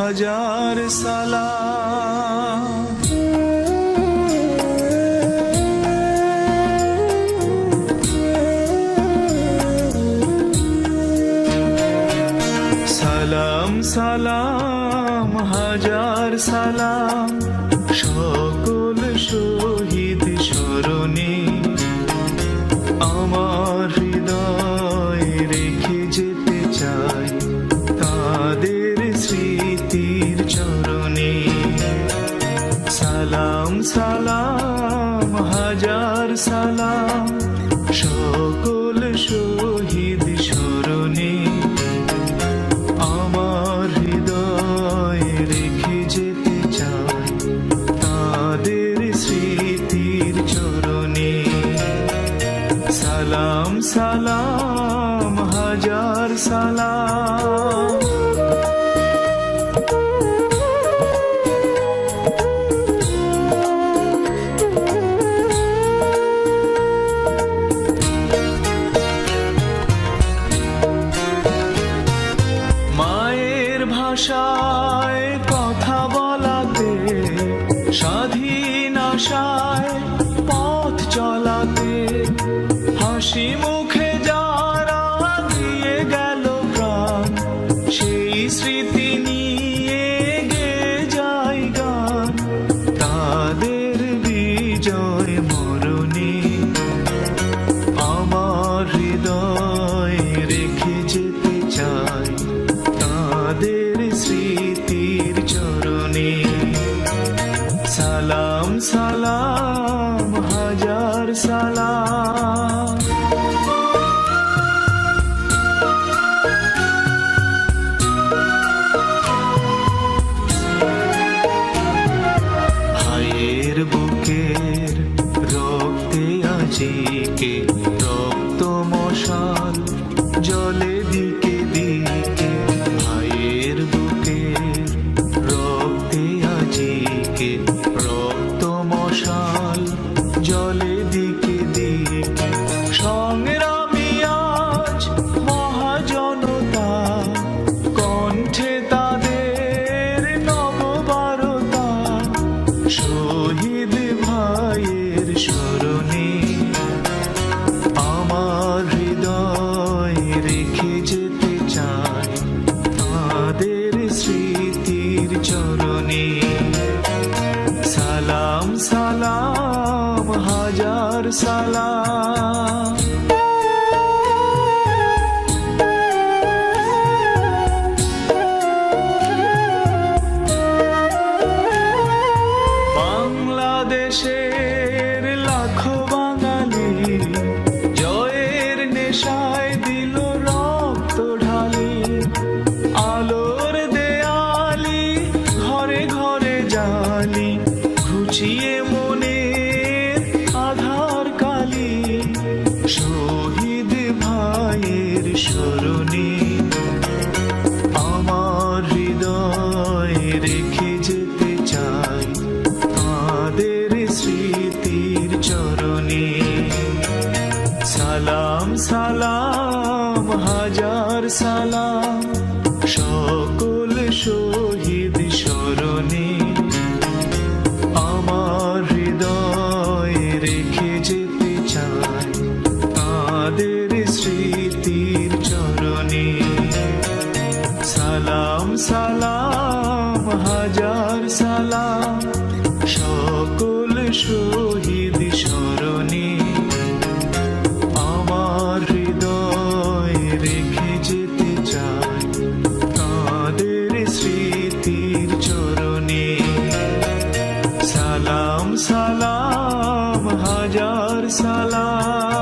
হাজার সালাম। সালাম সালাম হাজার সালাম সকল শহীদ স্মরণে, আমার হৃদয়ে রেখে যেতে চাই তাদের স্মৃতির চরণে। সালাম সালাম হাজার সালাম সকল শহীদ স্মরণে, আমার হৃদয়ে রেখে যেতে চাই তাদের স্মৃতির চরণে। সালাম সালাম হাজার সালাম। মায়ের ভাষায় কথা বলাতে, স্বাধীন আশায় পথ চলাতে, হাসি মুখে যারা দিয়ে গেল প্রাণ, সেই স্মৃতি নিয়ে গেয়ে যায় গান। তাদের বিজয় মরণে আমার হৃদয়ে রেখে যেতে চাই তাদের স্মৃতির চরণে। সালাম সালাম হাজার সালাম। ভাইয়ের বুকের রক্তে আজিকে রক্ত মশাল জলে দিকে দিকে, ভাইয়ের বুকের রক্তে আজিকে রক্ত মশাল জলে দিকে দিকে। সংগ্রামী আজ মহাজনতা, কণ্ঠে তাদের নববারতা, শহীদ ভাইয়ের স্মরণে আমার হৃদয়ে রেখে যেতে চাই তাদের স্মৃতির চরণে। সালাম সালাম হাজার সালাম। বাংলাদেশের লাখো বাঙালি জয়ের নেশায় দিল রক্ত ঢালি, আলোর দেয়ালি ঘরে ঘরে জালি, ঘুচিয়ে মনের আধার কালি। শহীদ ভাইয়ের স্মরণে আমার হৃদয়ে রেখে যেতে চাই তাদের স্মৃতির চরণে। সালাম সালাম হাজার সালাম সকল শহীদ স্মরণে, আমার হৃদয়ে রেখে যেতে চাই তাদের স্মৃতির চরণে। সালাম সালাম হাজার সালাম সকল শহীদ স্মরণে, আমার হৃদয়ে রেখে যেতে চাই তাদের স্মৃতির চরণে। সালাম সালাম হাজার সালাম।